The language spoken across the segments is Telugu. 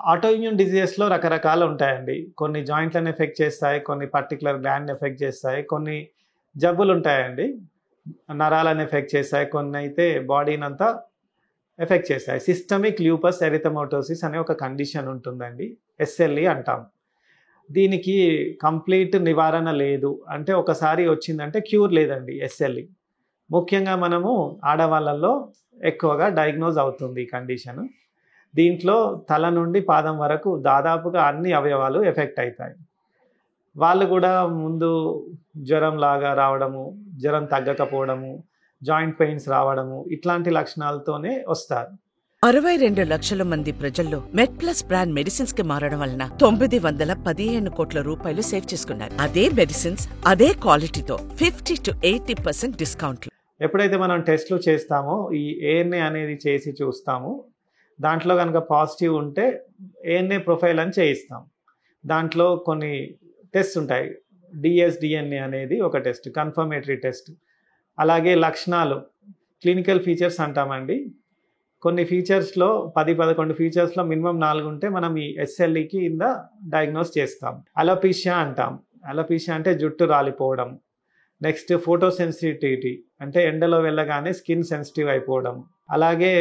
ఆటోఇమ్యూన్ డిజీజెస్‌లో రకరకాలు ఉంటాయండి. కొన్ని జాయింట్‌లను ఎఫెక్ట్ చేస్తాయి. కొన్ని పర్టిక్యులర్ గ్లాండ్‌ని ఎఫెక్ట్ చేస్తాయి. కొన్ని జబ్బులుంటాయండి. నరాలను ఎఫెక్ట్ చేస్తాయి. కొన్నైతే బాడీనంతా ఎఫెక్ట్ చేస్తాయి. సిస్టమిక్ ల్యూపస్ ఎరిథెమాటోసిస్ అనే ఒక కండిషన్ ఉంటుందండి. ఎస్ఎల్ఈ అంటాం. దీనికి కంప్లీట్ నివారణ లేదు. అంటే ఒకసారి వచ్చిందంటే క్యూర్ లేదండి ఎస్ఎల్ఈ. ముఖ్యంగా మనము ఆడవాళ్ళలో ఎక్కువగా డయాగ్నోజ్ అవుతుంది ఈ కండిషన్. దీంట్లో తల నుండి పాదం వరకు దాదాపుగా అన్ని అవయవాలు ఎఫెక్ట్ అవుతాయి. వాళ్ళు కూడా ముందు జ్వరం లాగా రావడము, జ్వరం తగ్గకపోవడము, జాయింట్ పెయిన్స్ రావడము ఇట్లాంటి లక్షణాలతోనే వస్తారు. 62 లక్షల మంది ప్రజల్లో మెడ్ప్లస్ బ్రాండ్ మెడిసిన్స్ కి మారడం వలన 915 కోట్ల రూపాయలు సేవ్ చేసుకున్నారు. అదే మెడిసిన్స్ అదే క్వాలిటీతో 50 to 80% డిస్కౌంట్లు. ఎప్పుడైతే మనం టెస్ట్లు చేస్తామో ఈ ఏఎన్ఏ అనేది చేసి చూస్తాము. దాంట్లో కనుక పాజిటివ్ ఉంటే ఏఎన్ఏ ప్రొఫైల్ అని చేయిస్తాం. దాంట్లో కొన్ని టెస్ట్ ఉంటాయి. డిఎస్డిఎన్ఏ అనేది ఒక టెస్ట్, కన్ఫర్మేటరీ టెస్ట్. అలాగే లక్షణాలు, క్లినికల్ ఫీచర్స్ అంటామండి. కొన్ని ఫీచర్స్లో 10-11 ఫీచర్స్లో మినిమం 4 ఉంటే మనం ఈ ఎస్ఎల్ఈకి కింద డయాగ్నోస్ చేస్తాం. అలోపీషియా అంటాం. అలోపీషియా అంటే జుట్టు రాలిపోవడం. నెక్స్ట్ ఫోటో సెన్సిటివిటీ అంటే ఎండలో వెళ్ళగానే స్కిన్ సెన్సిటివ్ అయిపోవడం. అలాగే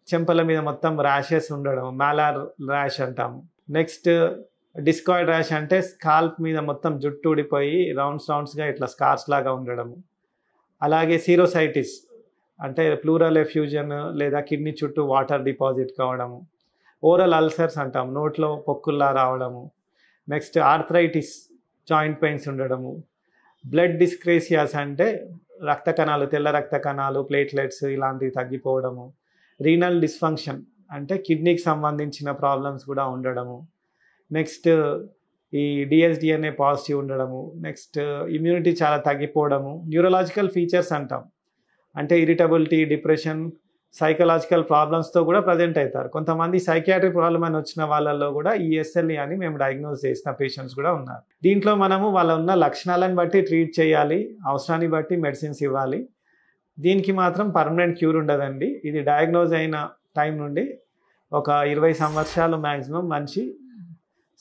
చెంపల మీద మొత్తం ర్యాషెస్ ఉండడం, మాలార్ ర్యాష్ అంటాము. నెక్స్ట్ డిస్కాయిడ్ ర్యాష్ అంటే స్కాల్ప్ మీద మొత్తం జుట్టు ఊడిపోయి రౌండ్స్గా ఇట్లా స్కార్స్ లాగా ఉండడము. అలాగే సీరోసైటిస్ అంటే ప్లూరల్ ఎఫ్యూజన్ లేదా కిడ్నీ చుట్టూ వాటర్ డిపాజిట్ కావడము. ఓరల్ అల్సర్స్ అంటాం, నోట్లో పొక్కుల్లా రావడము. నెక్స్ట్ ఆర్థరైటిస్, జాయింట్ పెయిన్స్ ఉండడము. బ్లడ్ డిస్క్రేసియాస్ అంటే రక్త కణాలు, తెల్ల రక్త కణాలు, ప్లేట్లెట్స్ ఇలాంటివి తగ్గిపోవడము. రీనల్ డిస్ఫంక్షన్ అంటే కిడ్నీకి సంబంధించిన ప్రాబ్లమ్స్ కూడా ఉండడము. నెక్స్ట్ ఈ డిఎస్డిఎన్ఏ పాజిటివ్ ఉండడము. నెక్స్ట్ ఇమ్యూనిటీ చాలా తగ్గిపోవడము. న్యూరలాజికల్ ఫీచర్స్ అంటాం, అంటే ఇరిటబిలిటీ, డిప్రెషన్, సైకలాజికల్ ప్రాబ్లమ్స్తో కూడా ప్రజెంట్ అవుతారు. కొంతమంది సైకియాట్రిక్ ప్రాబ్లమ్ అని వచ్చిన వాళ్ళల్లో కూడా ఈ ఎస్ఎల్ఈ అని మేము డయాగ్నోస్ చేసిన పేషెంట్స్ కూడా ఉన్నారు. దీంట్లో మనము వాళ్ళ ఉన్న లక్షణాలను బట్టి ట్రీట్ చేయాలి, అవసరాన్ని బట్టి మెడిసిన్స్ ఇవ్వాలి. దీనికి మాత్రం పర్మనెంట్ క్యూర్ ఉండదండి. ఇది డయాగ్నోజ్ అయిన టైం నుండి ఒక 20 సంవత్సరాలు మ్యాక్సిమం మనిషి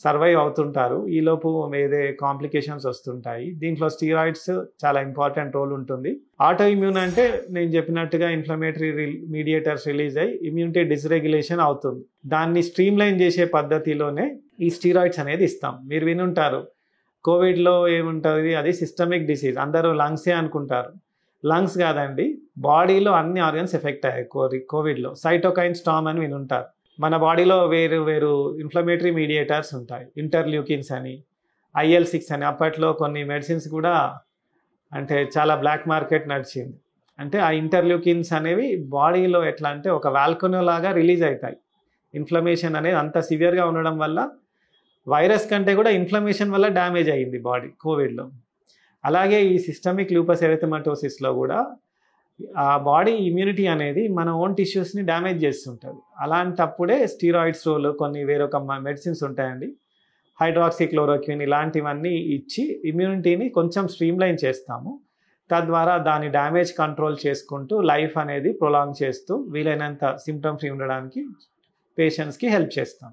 సర్వైవ్ అవుతుంటారు. ఈలోపు ఏదే కాంప్లికేషన్స్ వస్తుంటాయి. దీంట్లో స్టీరాయిడ్స్ చాలా ఇంపార్టెంట్ రోల్ ఉంటుంది. ఆటో ఇమ్యూన్ అంటే నేను చెప్పినట్టుగా ఇన్ఫ్లమేటరీ మీడియేటర్స్ రిలీజ్ అయ్యి ఇమ్యూనిటీ డిస్రెగ్యులేషన్ అవుతుంది. దాన్ని స్ట్రీమ్లైన్ చేసే పద్ధతిలోనే ఈ స్టీరాయిడ్స్ అనేది ఇస్తాం. మీరు వినుంటారు, కోవిడ్లో ఏముంటుంది, అది సిస్టమిక్ డిసీజ్, అందరూ లంగ్సే అనుకుంటారు. లంగ్స్ కాదండి, బాడీలో అన్ని ఆర్గన్స్ ఎఫెక్ట్ అయ్యాయి కోవిడ్లో. సైటోకైన్ స్టార్మ్ అని వినుంటారు. మన బాడీలో వేరు ఇన్ఫ్లమేటరీ మీడియేటర్స్ ఉంటాయి. ఇంటర్ల్యూకిన్స్ అని, IL-6 అని. అప్పట్లో కొన్ని మెడిసిన్స్ కూడా అంటే చాలా బ్లాక్ మార్కెట్ నడిచింది. అంటే ఆ ఇంటర్ల్యూకిన్స్ అనేవి బాడీలో ఎట్లా అంటే ఒక వాల్కనో లాగా రిలీజ్ అవుతాయి. ఇన్ఫ్లమేషన్ అనేది అంత సివియర్గా ఉండడం వల్ల వైరస్ కంటే కూడా ఇన్ఫ్లమేషన్ వల్ల డ్యామేజ్ అయ్యింది బాడీ కోవిడ్లో. అలాగే ఈ సిస్టమిక్ లూపస్ ఎరిథెమాటోసిస్లో కూడా ఆ బాడీ ఇమ్యూనిటీ అనేది మన ఓన్ టిష్యూస్ని డ్యామేజ్ చేస్తుంటుంది. అలాంటప్పుడే స్టీరాయిడ్స్ రోల్, కొన్ని వేరొక మెడిసిన్స్ ఉంటాయండి, హైడ్రాక్సిక్లోరోక్విన్ ఇలాంటివన్నీ ఇచ్చి ఇమ్యూనిటీని కొంచెం స్ట్రీమ్లైన్ చేస్తాము. తద్వారా దాని డ్యామేజ్ కంట్రోల్ చేసుకుంటూ లైఫ్ అనేది ప్రొలాంగ్ చేస్తూ వీలైనంత సిమ్టమ్ ఫ్రీ ఉండడానికి పేషెంట్స్కి హెల్ప్ చేస్తాం.